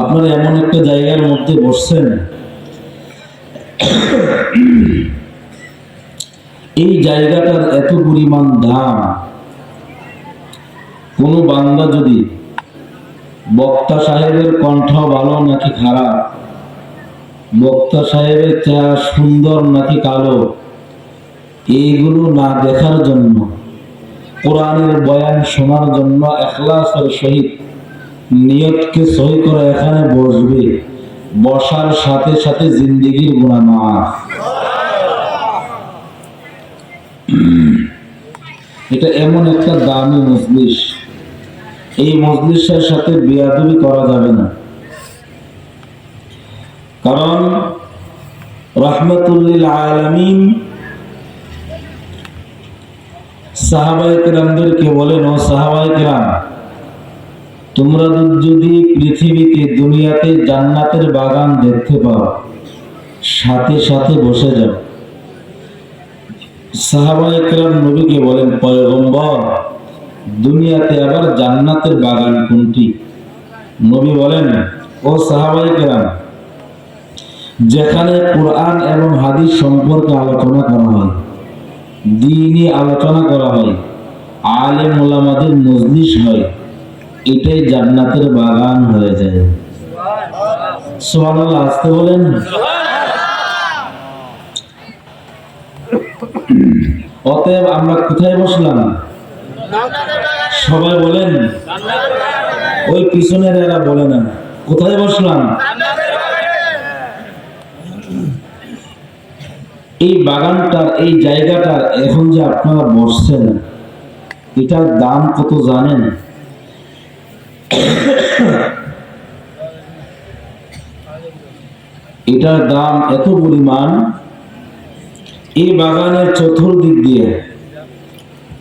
আপনারা এমন একটা জায়গার মধ্যে বসছেন, এই জায়গাটার এত পরিমাণ দাম। কোন বান্দা যদি বক্তা সাহেবের কণ্ঠ ভালো নাকি খারাপ, বক্তা সাহেবের চেহারা সুন্দর নাকি কালো, এইগুলো না দেখার জন্য, কোরআনের বয়ান শোনার জন্য ইখলাসের সহিত নিয়তকে সহি করে এখানে বসবে, বসার সাথে সাথে জিন্দেগির গুনাহ মাফ। এটা এমন একটা দামি মজলিস, এই মজলিসের সাথে বেয়াদবি করা যাবে না। কারণ রাহমাতুল্লিল আলামিন সাহাবায়ে কেরামদেরকে বলেন, ও সাহাবায়ে কেরাম, তোমরা যদি পৃথিবীতে দুনিয়াতে জান্নাতের বাগান দেখতে পাও, সাথে সাথে বসে যাও। সাহাবায়ে কেরাম নবীকে বলেন, পয়গম্বর, দুনিয়াতে আবার জান্নাতের বাগান কোনটি? নবী বলেন, ও সাহাবায়ে কেরাম, যেখানে কোরআন এবং হাদিস সম্পর্কে আলোচনা করা হয়, দ্বীনি আলোচনা করা হয়, আলেম ওলামাদের মজলিস হয়, এটাই জান্নাতের বাগান হয়ে যায়। সুবহানাল্লাহ, আসতে বলেন। অতএব আমরা কোথায় বসলাম? সবাই বলেন, ওই পিছনের এরা বলে না, কোথায় বসলাম? এই বাগানটার, এই জায়গাটার এখন যে আপনারা বসছেন, এটার দাম কত জানেন? এটার দাম এত পরিমাণ, এই বাগানের চতুর্দিক দিয়ে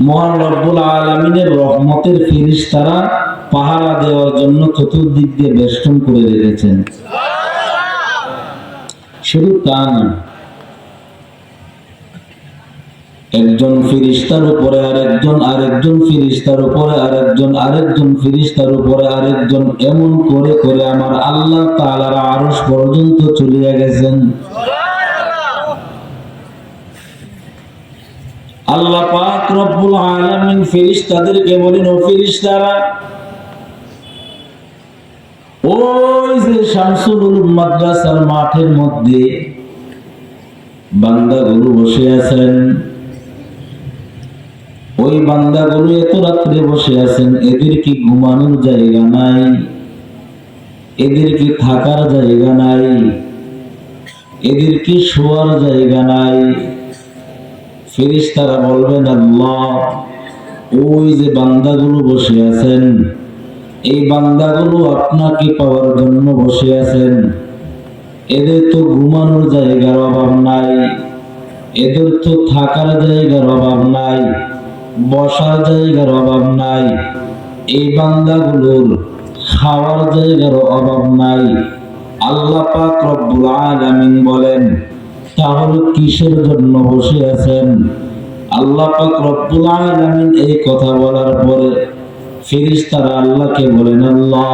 মহান রব্বুল আলামিনের রহমতের ফেরেশতারা পাহারা দেওয়ার জন্য চতুর্দিক দিয়ে বেষ্টন করে রেখেছেন। শুধু তা না, একজন ফেরেশতার উপরে আরেকজন, আরেকজন ফেরেশতার উপরে আরেকজন, আরেকজন ফেরেশতার উপরে আরেকজন, এমন করে করে আমার আল্লাহ তাআলার আরশ পর্যন্ত চলে গেছেন। আল্লাহ পাক রব্বুল আলামিন ফেরেশতাদেরকে বলেন, ও ফেরেশতারা, ওই যে শামসুল উলুম মাদ্রাসার মাঠের মধ্যে বান্দাগুলো বসে আছেন, ওই বান্দাগুলো এত রাত্রে বসে আছেন, এদের কি ঘুমানোর জায়গা নাই? এদের কি থাকার জায়গা নাই? এদের কি শোয়ার জায়গা নাই? ফেরেশতারা বলবেন, আল্লাহ, ওই যে বান্দাগুলো বসে আছেন, এই বান্দাগুলো আপনাকে পাওয়ার জন্য বসে আছেন, এদের তো ঘুমানোর জায়গার অভাব নাই, এদের তো থাকার জায়গার অভাব নাই, বসার জায়গার অভাব নাই, এই বান্দাগুলোর খাওয়ার জায়গার অভাব নাই। আল্লাহ পাক রব্বুল আলামিন বলেন, তাহলে কিসের জন্য বসে আছেন? আল্লাহ পাক রব্বুল আলামিন এই কথা বলার পরে ফেরেশতারা আল্লাহকে বলেন, আল্লাহ,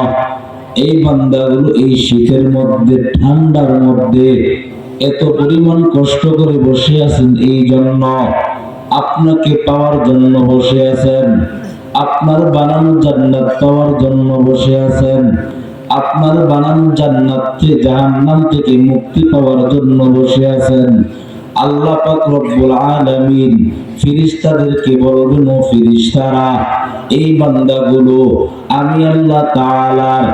এই বান্দাগুলো এই শীতের মধ্যে, ঠান্ডার মধ্যে এত পরিমাণ কষ্ট করে বসে আছেন, এই জন্য আপনাকে পাওয়ার জন্য বসে আছেন, আপনার বানানো জান্নাত পাওয়ার জন্য বসে আছেন, আপনার বানানো জান্নাতে জাহান্নাম থেকে মুক্তি পাওয়ার জন্য বসে আছেন। আল্লাহ পাক রব্বুল আলামিন ফেরেশতাদেরকে বলবেন, ও ফেরেশতারা, এই বান্দাগুলো আমি আল্লাহ তাআলার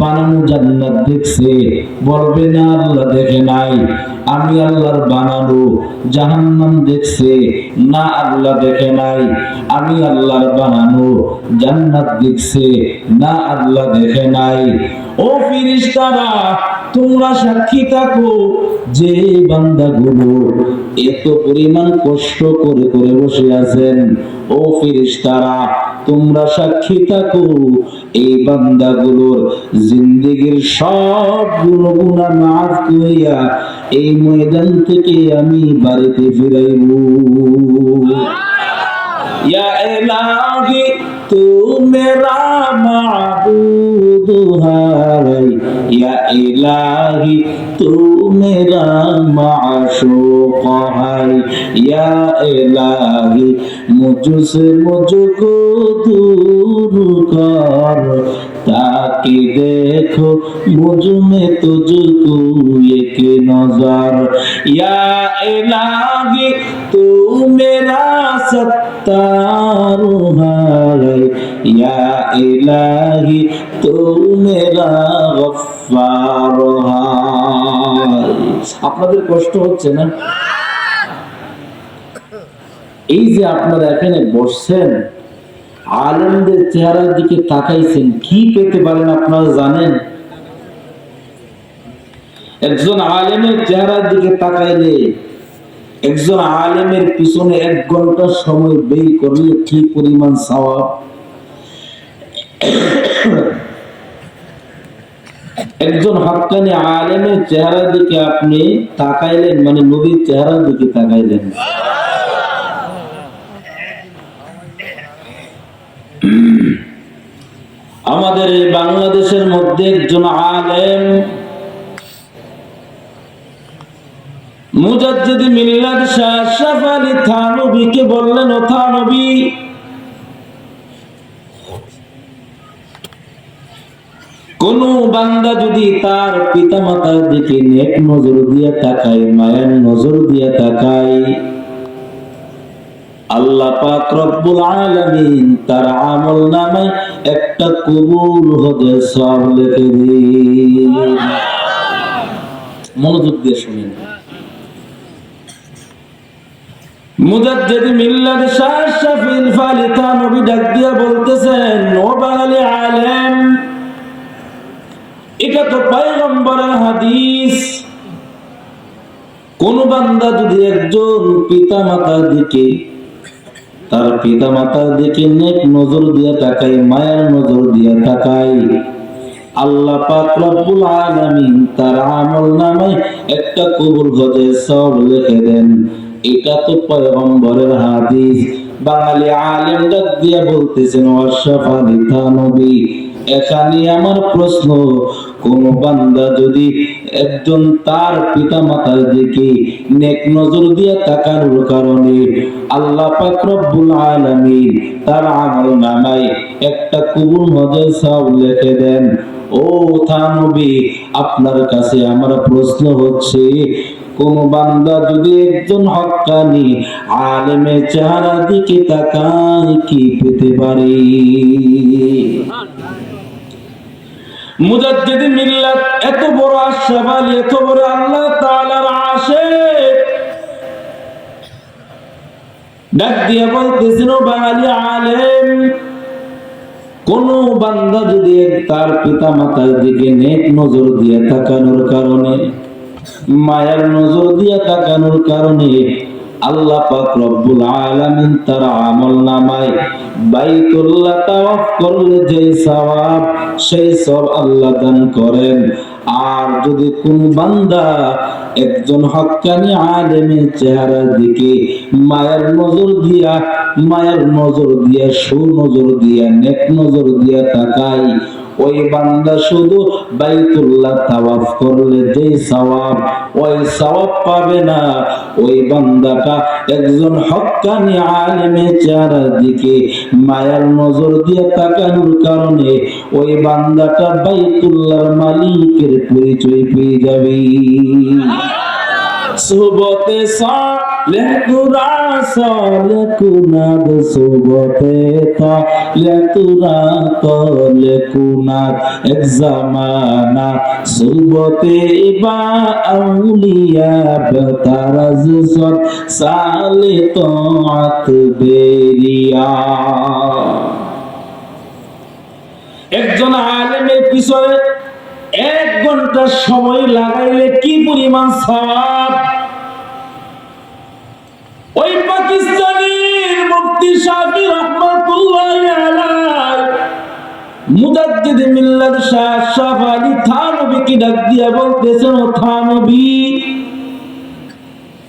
বানানো জান্নাত দেখছে? বলবে না, আল্লাহ দেখে নাই। আমি আল্লাহর বানানো জাহান্নাম দেখছে? না, আল্লাহ দেখে নাই। আমি আল্লাহর বানানো জান্নাত দেখছে? না, আল্লাহ দেখে নাই। ও ফেরেশতারা, তোমরা সাক্ষী থাকো যে বান্দাগুলো এত পরিমাণ কষ্ট করে করে বসে আছেন। ও ফেরেশতারা, তোমরা সাক্ষী থাকো, এই বান্দাগুলোর জিন্দেগীর সবগুলো গুনাহ মাফ করিয়া এই ময়দান থেকে আমি বাড়িতে ফিরাইব। ইয়া ইলাহি তু মেরা মাবুদ दुहाई या इलाही तू मेरा माशूक है या इलाही मुझसे मुझको दूर कर ताकि देखो मुझ में तुझको एक नजर या इलाही तू मेरा सत्तार है या इलाही तू मेरा गफ्फार है। আপনাদের কষ্ট হচ্ছে না? এই যে আপনারা এখানে বসছেন, আলেমদের চেহারার দিকে তাকাইছেন, কি পেতে পারেন আপনারা জানেন? একজন আলেমের চেহারার দিকে তাকাইলে, একজন আলেমের পিছনে 1 ঘন্টা সময় ব্যয় করলে কি পরিমাণ সওয়াব। একজন হক্কানি আলেমের চেহারার দিকে আপনি তাকাইলেন মানে নবীর চেহারার দিকে তাকাইলেন। আমাদের এই বাংলাদেশের মধ্যে একজন আলেম মুজাদ্দিদ মিল্লাত শাহ আশরাফ আলী থানভীকে বললেন, ও থানভী, কোন বান্দা যদি তার পিতামাতার দিকে নেক নজর দিয়ে তাকায়, মায়ার নজর দিয়ে তাকায়, আল্লাহ পাক রব্বুল আলামিন তার আমলনামায় একটা কবুল হজের সওয়াব লিখে দেন। মনোযোগ দিয়ে শুনেন। মুজাদ্দিদ মিল্লাত শাহ আশরাফ আলী থানভী ডাক দিয়া বলতেছেন, ও বাঙালি আলেম, এটা তো পয়গম্বরের হাদিস। কোন বান্দা যদি একজন পিতামাতার দিকে, তার পিতামাতার দিকে নেক নজর দিয়ে তাকায়, মায়ার নজর দিয়ে তাকায়, আল্লাহ পাক রব্বুল আলামিন তার আমলনামায় একটা কবুল হজের সওয়াব লিখে দেন। এটা তো পয়গম্বরের হাদিস। বাঙালি আলেম ডাক দিয়া বলতেছেন, আশরাফ আলী থানভী, এখানে আমার প্রশ্ন, কোন বান্দা যদি একজন তার পিতামাতার দিকে নেক নজর দিয়ে তাকানোর কারণে আল্লাহ পাক রব্বুল আলামিন তার আমলনামায় একটা কবুল হজের সওয়াব লিখে দেন, ও থানভী, আপনার কাছে আমার প্রশ্ন হচ্ছে, কোন বান্দা যদি একজন হক্কানি আলেমের চেহারার দিকে তাকায় কি পেতে পারে? মুজাদ্দিদ মিল্লাত এত বড় আশরাফ আলী, এত বড় আল্লাহ তাআলার আশিক, ডাক দিয়ে বলতেছেন, ও বাঙালি আলেম, কোন বান্দা যদি তার পিতা মাতার দিকে নেক নজর দিয়ে তাকানোর কারণে, মায়ার নজর দিয়ে তাকানোর কারণে আল্লাহ পাক রব্বুল আলামিন তার আমলনামায় বাইতুল্লাহ তাওয়াফ করলে যেই সওয়াব, সেই সওয়াব আল্লাহ দান করেন। আর যদি কোন বান্দা একজন হক্কানি আলেমের চেহারার দিকে মায়ার নজর দিয়া সুনজর দিয়া নেক নজর দিয়া তাকায়, ওই বান্দা শুধু বাইতুল্লাহ তাওয়াফ করলে যে সওয়াব, ওই সওয়াব পাবে না। ওই বান্দাটা একজন হক্কানি আলেমের চেহারার দিকে মায়ার নজর দিয়ে তাকানোর কারণে ওই বান্দাটা বাইতুল্লাহর মালিকের পরিচয় পেয়ে যাবে। সুবতে সালেহ তুরা সালে কুনাদ, সুবতে তালে তুরা তলে কুনাদ, এক জামানা সুবতে বা আউলিয়া বতারাজ সব সালে তোয়াত বেরিয়া। একজন আলেমের পিছনে 1 ঘন্টা সময় লাগাইলে কি পরিমাণ সওয়াব। ওই পাকিস্তানের মুফতি শাফি রাহমাতুল্লাহি আলাইহি মুজাদ্দিদ মিল্লাত শাহ আশরাফ আলী থানভীকে ডাক দিয়া বলতেছেন, ও থানভী,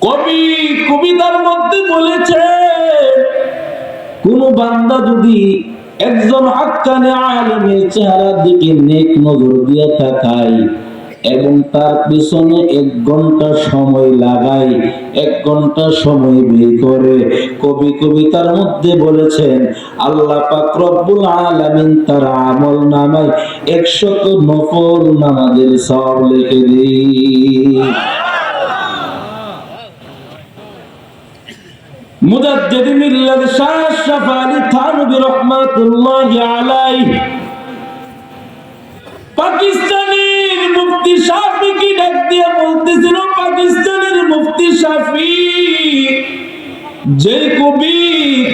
কবি কবিতার মধ্যে বলেছে, কোন বান্দা যদি একজন হাক্কানি আলেমের চেহারার দিকে নেক নজর দিয়ে তাকাই এবং তার পিছনে 1 ঘন্টা সময় লাগাই, 1 ঘন্টা সময় ব্যয় করে কবি কবিতার মধ্যে বলেছেন আল্লাহ পাক রব্বুল আলামিন তার আমল নামায় 100 নফল নামাজের সওয়াব লিখে দেন। মুজাদ্দিদ মিল্লাত শাহ আশরাফ আলী থানভী রাহমাতুল্লাহি আলাইহি পাকিস্তানের মুফতি শাফি কি ডাক দিয়ে বলতেছিল, পাকিস্তানের মুফতি শাফি যে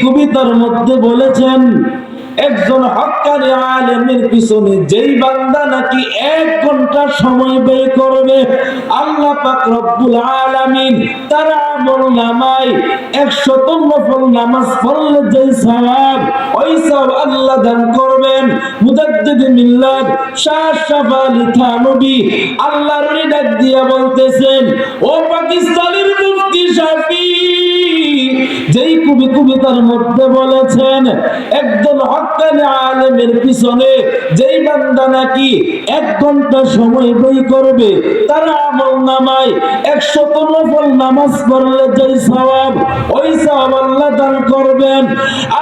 কবিতার মধ্যে বলেছেন একজন হক্কানি আলেমের পিছনে যেই বান্দা নাকি 1 ঘন্টা সময় ব্যয় করবে আল্লাহ পাক রব্বুল আলামিন তার আমলনামায় 100 নফল নামাজ পড়লে যে সওয়াব ওই সওয়াব আল্লাহ দান করবেন। মুজাদ্দিদ মিল্লাত শাহ আশরাফ আলী থানভী আল্লাহর ডাক দিয়ে বলতেছেন, ও পাকিস্তানের মুফতি শাফি যেই কবিতার মধ্যে বলেছেন একজন হক্কানি আলেমের পিছনে যেই বান্দা নাকি 1 ঘন্টা সময় ব্যয় করবে তার আমলনামায় 100 নফল নামাজ পড়লে যে সওয়াব ওই সওয়াব আল্লাহ দান করবেন।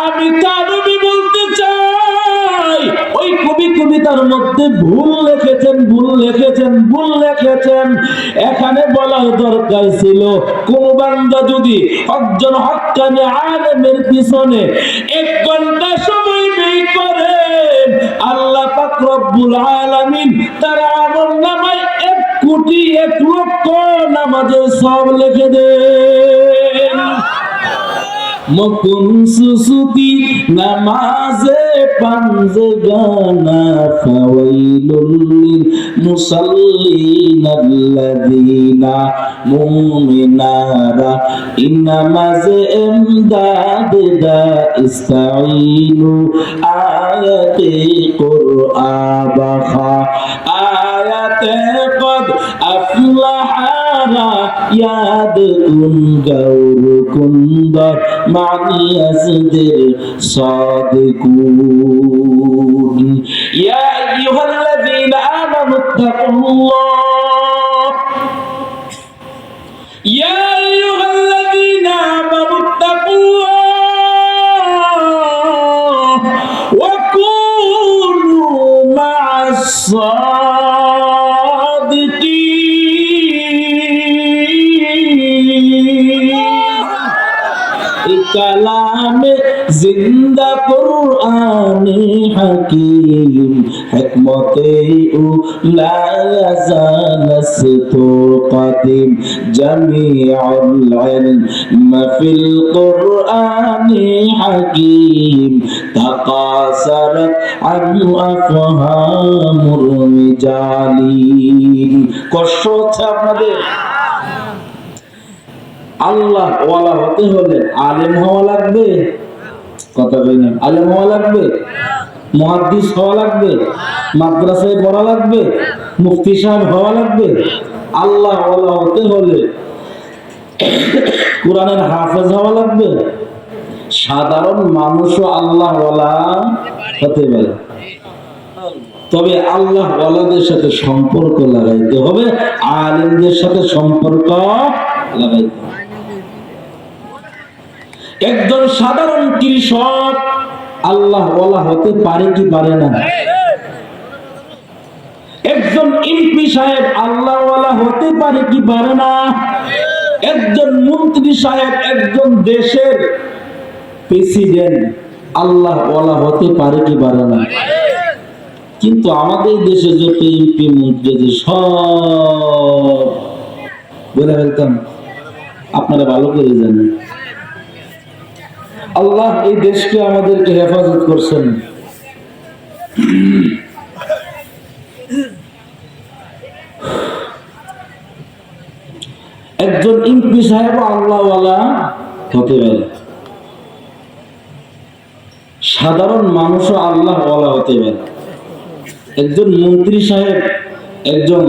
আমি থানভী বলতে চাই ওই কবিতার মধ্যে ভুল লিখেছেন। এখানে বলার দরকার ছিল কোন বান্দা যদি একজন হক্কানি আলেমের পিছনে 1 ঘন্টা সময় ব্যয় করে আল্লাহ পাক রব্বুল আলামিন তার আমলনামায় 1 কোটি 1 লক্ষ নামাজের সওয়াব লিখে দেন। মকুন সুসুতি নামাজে পাঞ্জগানা ফাওয়াইলুল লিল মুসাল্লিনাল্লাযিনা মুমিনারা ইন্নামাজে ইমদাদ দা ইস্তাঈনু আয়াতে কুরআবাখা আয়াতে কদ আফলাহা ইয়াদ কুন গাউর কুন্দর মানি আসদের সাদিকুন ইয়া আইয়ুহাল্লাযীনা আমানু তাকুল্লাহ ইয়া আইয়ুহাল্লাযীনা আমানু তাকুল্লাহ ওয়া কুনু মা'আস কালামে জিন্দা কুরআনে হাকীম হিকমতে উলা ইয়াজানাসতু কাদিম জামিউল ইলম ফিল কুরআনে হাকীম তাকাসারাত আনহু আফহামুর রিজালিন। কষ্ট হচ্ছে আপনাদের? আল্লাহ ওয়ালা হতে হলে আলেম হওয়া লাগবে, কথা বলেন, আলেম হওয়া লাগবে, মুহাদ্দিস হওয়া লাগবে, মাদ্রাসায় পড়া লাগবে, মুফতি সাহেব হওয়া লাগবে। আল্লাহ ওয়ালা হতে হলে কোরআনের হাফেজ হওয়া লাগবে। সাধারণ মানুষও আল্লাহ ওয়ালা হতে পারে, তবে আল্লাহ ওয়ালাদের সাথে সম্পর্ক লাগাইতে হবে, আলেমদের সাথে সম্পর্ক লাগাইতে হবে। একজন সাধারণ কৃষক আল্লাহ ওয়ালা হতে পারে কি পারে না? একজন এমপি সাহেব আল্লাহ ওয়ালা হতে পারে কি পারে না? একজন মন্ত্রী সাহেব, একজন দেশের প্রেসিডেন্ট আল্লাহ ওয়ালা হতে পারে কি পারে না? কিন্তু আমাদের দেশে যত এমপি মন্ত্রী সব বলে ফেলতাম, আপনারা ভালো করে জানেন। আল্লাহ এই দেশকে আমাদেরকে হেফাজত করছেন। একজন এমপি সাহেব আল্লাহ ওয়ালা হতে পারে, সাধারণ মানুষও আল্লাহ ওয়ালা হতে পারে। একজন মন্ত্রী সাহেব, একজন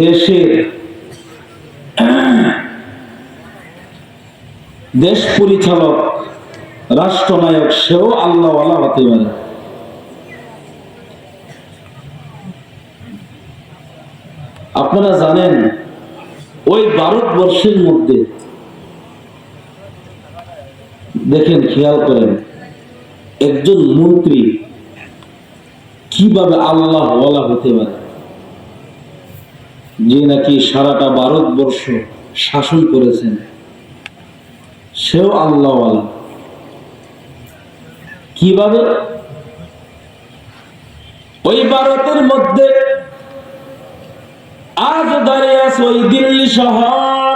দেশের দেশ পরিচালক রাষ্ট্রনায়ক, সেও আল্লাহওয়ালা হতে পারে। আপনারা জানেন ওই ভারতবর্ষের মধ্যে দেখেন, খেয়াল করেন, একজন মন্ত্রী কিভাবে আল্লাহওয়ালা হতে পারে, যে নাকি সারাটা ভারতবর্ষ শাসন করেছেন, সেও আল্লাহওয়ালা। কিভাবে? ওই ভারতের মধ্যে আজ দাঁড়িয়ে আছে ওই দিল্লি শহর।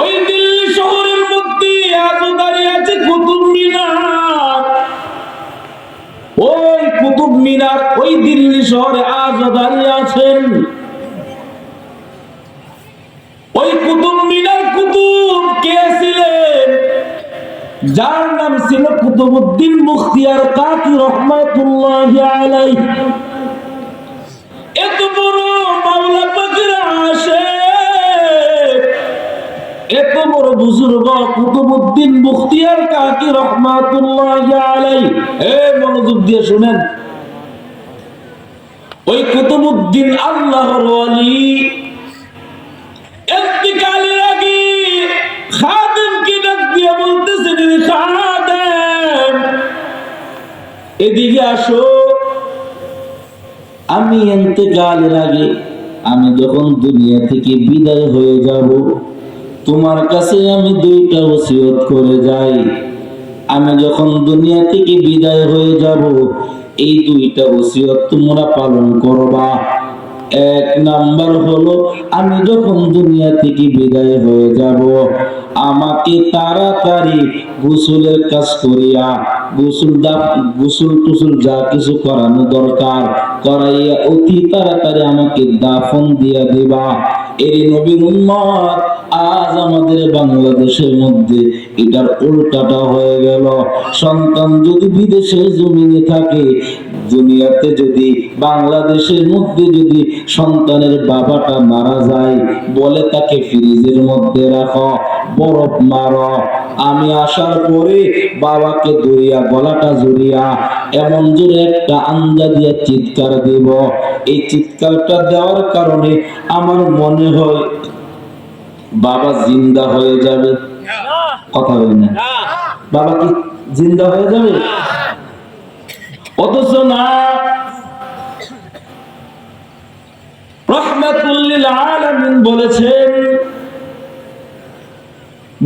ওই দিল্লি শহরের মধ্যে আজ দাঁড়িয়ে আছে কুতুব মিনার। ওই কুতুব মিনার ওই দিল্লি শহরে আজ দাঁড়িয়ে আছেন। ওই কুতুব মিনার কুতুব কে ছিলেন? যার নাম ছিল কুতুবউদ্দিন মুখতিয়ার কাকি রহমাতুল্লাহি আলাইহি। এত বড় মাওলা পাকের আশিক, এত বড় বুজুর্গ কুতুবউদ্দিন মুখতিয়ার কাকি রহমাতুল্লাহি আলাইহি। মনোযোগ দিয়ে শুনেন, ওই কুতুবউদ্দিন আল্লাহর ওয়ালি ইন্তিকালের আগে খাদেমকে ডাক দিয়ে বলতেছেন, খাদেম এদিকে আসো। আমি ইন্তিকালের আগে, আমি যখন দুনিয়া থেকে বিদায় হয়ে যাব, তোমার কাছে আমি দুইটা ওসিয়ত করে যাই। আমি যখন দুনিয়া থেকে বিদায় হয়ে যাব, এই দুইটা ওসিয়ত তোমরা পালন করবা। এক নাম্বার হলো, আমি যখন দুনিয়া থেকে বিদায় হয়ে যাব, আমাকে তাড়াতাড়ি গোসলের কাজ করিয়া গোসল টুসুল যা কিছু করানো দরকার করাইয়া অতি তাড়াতাড়ি আমাকে দাফন দিয়া দিবা। এই নবীর উম্মত আজ আমাদের বাংলাদেশের মধ্যে এটার উল্টাটা হয়ে গেল। সন্তান যদি বিদেশের জমিনে থাকে, দুনিয়াতে যদি বাংলাদেশের মধ্যে যদি সন্তানের বাবাটা মারা যায়, বলে তাকে ফ্রিজের মধ্যে রাখো, বরফ মারো। আমি আসার পরে বাবাকে ধরিয়া গলাটা জড়িয়া এমন জোরে একটা আঞ্জা দিয়ে চিৎকার দেব। এই চিৎকারটা দেওয়ার কারণে আমার মনে হয় বাবা জিন্দা হয়ে যাবে। কথা বলে না, বাবা কি জিন্দা হয়ে যাবে? অথচ না, রাহমাতুল লিল আলামিন বলেছেন,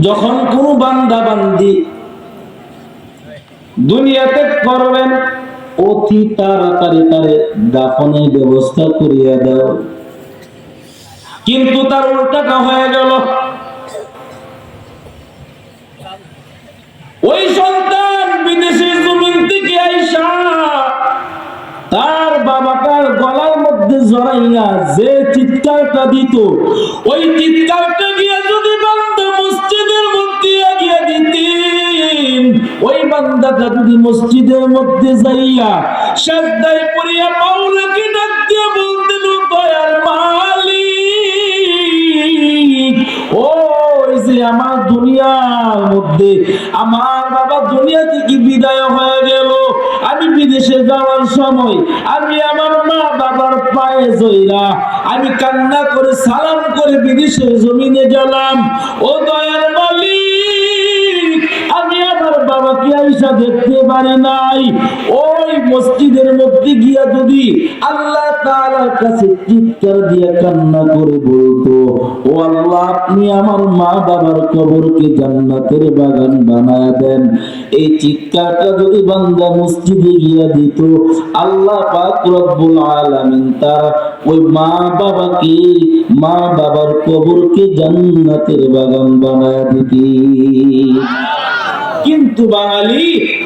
যখন কোন বান্দা বান্দি দুনিয়া ত্যাগ করবেন, অতি তাড়াতাড়ি তারে দাফনের ব্যবস্থা করিয়া দাও। কিন্তু তার উল্টাটা হয়ে গেল। ওই সন্তান বিদেশের জমিন থেকে আইসা তার বাবাটার গলার মধ্যে জড়াইয়া যে চিৎকারটা দিত, ওই চিৎকারটা গিয়ে যদি বান্দা মসজিদের মধ্যে গিয়ে দিতেন, ওই বান্দাটা যদি মসজিদের মধ্যে যাইয়া সাজদায় পড়িয়া মাওলাকে ডাক দিয়ে বলতেন, দয়াল মালিক, ওই যে আমার দুনিয়ার মধ্যে আমার বাবা দুনিয়া থেকে বিদায় হয়ে গেল, আমি বিদেশে যাওয়ার সময় আমি আমার মা বাবার পায়ে জইরা আমি কান্না করে সালাম করে বিদেশের জমিনে গেলাম। ও দয়াল মালিক, আমি আমার বাবাকে আইসা দেখতে পারি নাই। ওই মসজিদের মধ্যে গিয়া যদি আল্লাহ তাআলার কাছে চিৎকার দিয়ে কান্না করে বলতো, ও আল্লাহ, আপনি আমার মা বাবার কবরকে জান্নাতের বাগান বানায়া দেন, এই চিৎকারটা যদি বান্দা মসজিদে গিয়া দিত, আল্লাহ পাক রব্বুল আলামিন তার ওই মা বাবার কবরকে জান্নাতের বাগান বানায়া দিতি। কিন্তু বাঙালি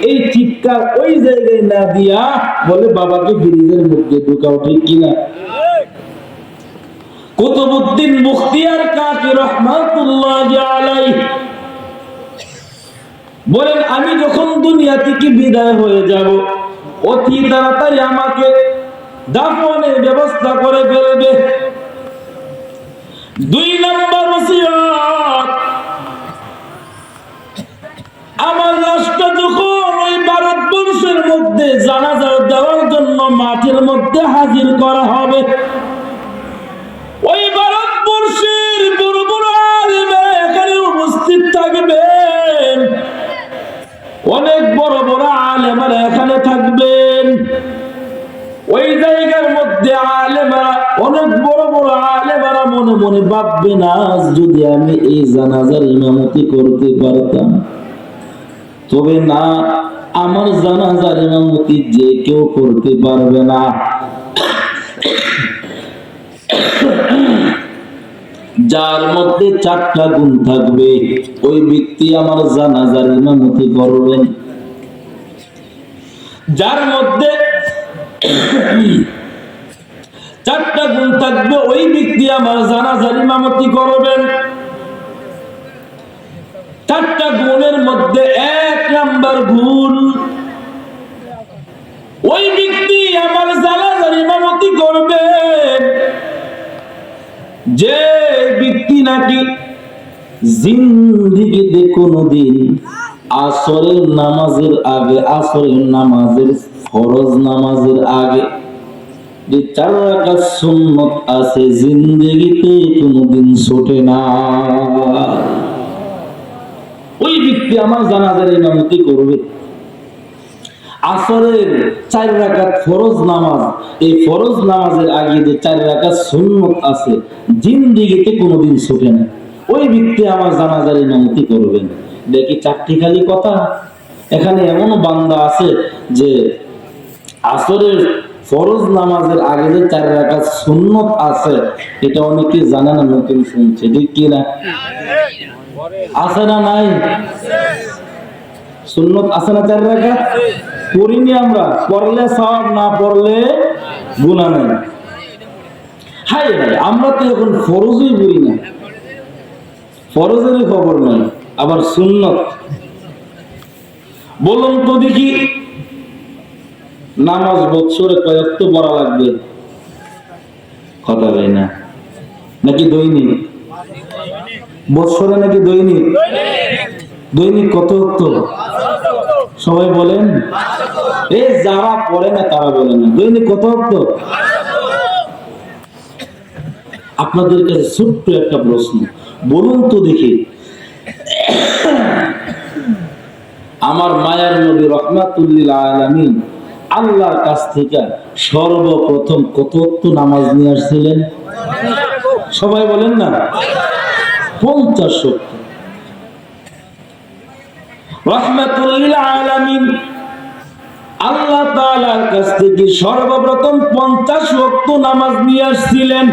এই চিৎকার ওই জায়গায় না দিয়া বলে বাবাকে ফ্রিজের মধ্যে ঢুকাও, ঠিক কিনা? কুতুবউদ্দিন মুখতিয়ার কাকি রহমাতুল্লাহি আলাইহি বলেন, আমি যখন দুনিয়া থেকে বিদায় হয়ে যাব, অতি তাড়াতাড়ি আমাকে দাফনের ব্যবস্থা করে ফেলবে। দুই নম্বর ওসিয়ত, আমার লাশটা যখন ওই ভারতবর্ষের মধ্যে জানাজা দেওয়ার জন্য মাঠের মধ্যে হাজির করা হবে, ওই ভারতবর্ষের বড় বড় আলেমেরা এখানে উপস্থিত থাকবেন, অনেক বড় বড় আলেমেরা এখানে থাকবেন। ওই জায়গার মধ্যে আলেমেরা, অনেক বড় বড় আলেমেরা মনে মনে ভাববেন, আজ যদি আমি এই জানাজার ইমামতি করতে পারতাম, তবে না, আমার জানাজার ইমামতি যে কেউ করতে পারবে না। যার মধ্যে 4টা গুণ থাকবে, ওই ব্যক্তি আমার জানাজার ইমামতি করবেন। যার মধ্যে 4টা গুণ থাকবে, ওই ব্যক্তি আমার জানাজার ইমামতি করবেন। 4টা গুণের মধ্যে 1 নাম্বার গুণ, ওই ব্যক্তি আমার জানাজার ইমামতি করবেন যে ব্যক্তি নাকি জিন্দেগিতে কোনোদিন আসরের নামাজের আগে, আসরের নামাজের ফরজ নামাজের আগে যে 4 রাকাত সুন্নত আছে, জিন্দেগিতে কোনোদিন ছোটে না, ওই ব্যক্তি আমার জানাজার ইমামতি করবে। আসরের 4 রাকাত ফরজ নামাজ, এই ফরজ নামাজের আগে যে 4 রাকাত সুন্নত আছে, জিন্দেগিতে কোনোদিন ছোটে না, ওই ব্যক্তি আমার জানাজার ইমামতি করবেন। দেখি 4টি খালি কথা। এখানে এমন বান্দা আছে যে আসরের ফরজ নামাজের আগে যে 4 রাকাত সুন্নত আছে, এটা অনেকে জানে না, নতুন শুনছে, ঠিক কি না? আছে না নাই? সুন্নত আছে না 4 রাকাত? পড়িনি আমরা, পড়লে সওয়াব, না পড়লে গুনাহ নেই। হাই হাই, আমরা তো এখন ফরজই পড়ি না, ফরজের খবর নাই, আবার সুন্নত। বলুন তো দেখি, নামাজ বছরে কয়েকটা পড়া লাগবে? কথা বলে না, নাকি দৈনিক? বছরে নাকি দৈনিক? দৈনিক কত ওয়াক্ত? সবাই বলেন। এই যারা পড়ে না তারা বলেন না, দৈনিক কত ওয়াক্ত? আপনাদের কাছে ছোট্ট একটা প্রশ্ন, বলুন তো দেখি, আমার মায়ার নবী রাহমাতুল লিল আলামিন আল্লাহর কাছ থেকে সর্বপ্রথম কত ওয়াক্ত নামাজ নিয়ে আসছিলেন? সবাই বলেন না। 50 ওয়াক্ত। রাহমাতুল লিল আলামিন আল্লাহ তাআলার কাছ থেকে সর্বপ্রথম 50 ওয়াক্ত নামাজ নিয়ে আসছিলেন।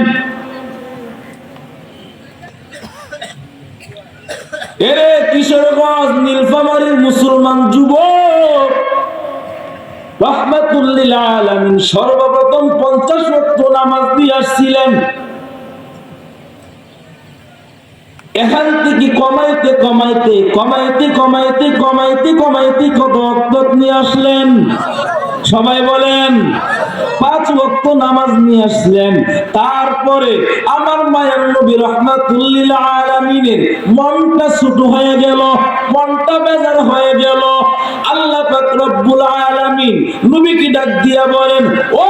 এরে কিশোরগঞ্জ নীলফামারীর মুসলমান যুবক, রাহমাতুল লিল আলামিন সর্বপ্রথম 50 ওয়াক্ত নামাজ নিয়ে আসছিলেন। এখান থেকে কমাইতে কমাইতে কমাইতে কমাইতে কমাইতে কমাইতে কত ওয়াক্ত নিয়ে আসলেন? সবাই বলেন। 5 ওয়াক্ত নামাজ নিয়ে আসলেন। তারপরে আমার মায়ের নবী রাহমাতুল লিল আলামিনের মনটা ছোট হয়ে গেল, মনটা বেজার হয়ে গেল। আল্লাহ পাক রব্বুল আলামিন নবীকে ডাক দিয়া বলেন, ও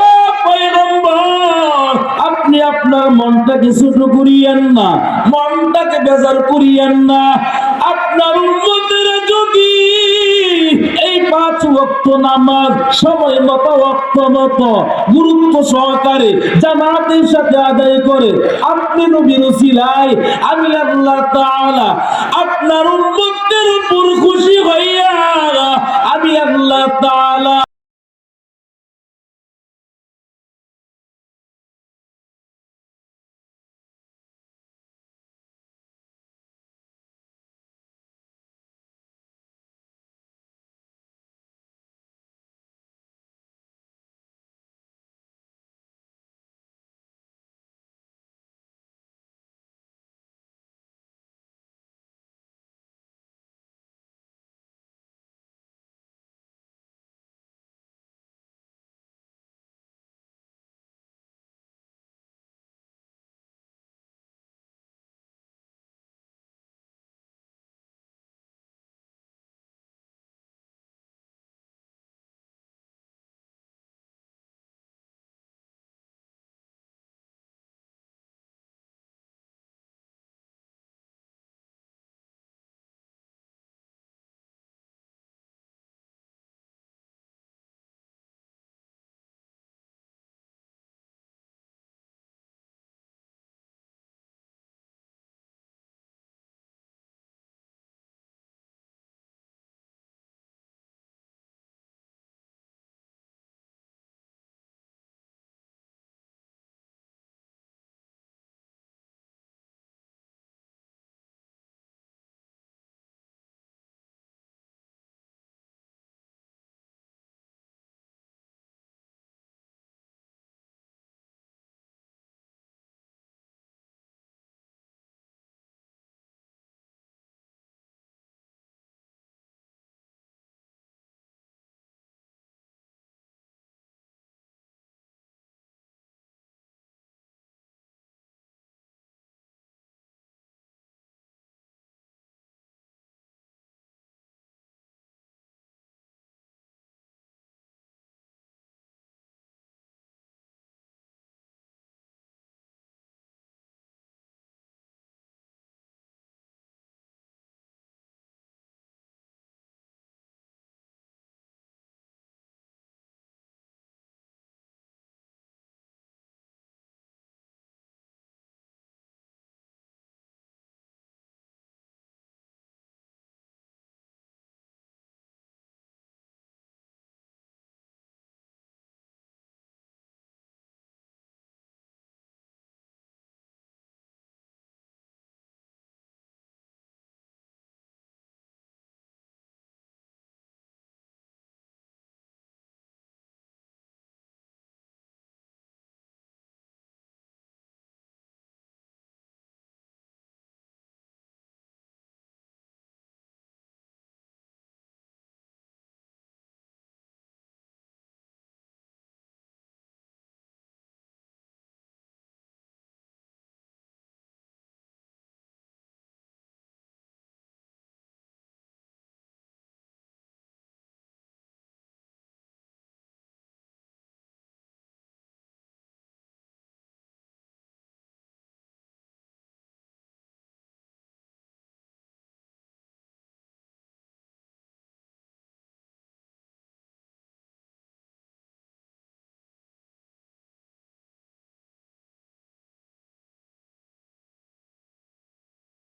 পয়গম্বর, আপনি আপনার মনটাকে ছোট করিয়েন না, মনটাকে বেজার করিয়েন না। আপনার উম্মতেরা যদি এই 5 ওয়াক্ত নামাজ সময় মতো, ওয়াক্ত মতো, গুরুত্ব সহকারে জামাতের সাথে আদায় করে, আপনি নবীর উসিলায় আমি আল্লাহ তাআলা আপনার উম্মতের উপর খুশি হইয়া আমি আল্লাহ তাআলা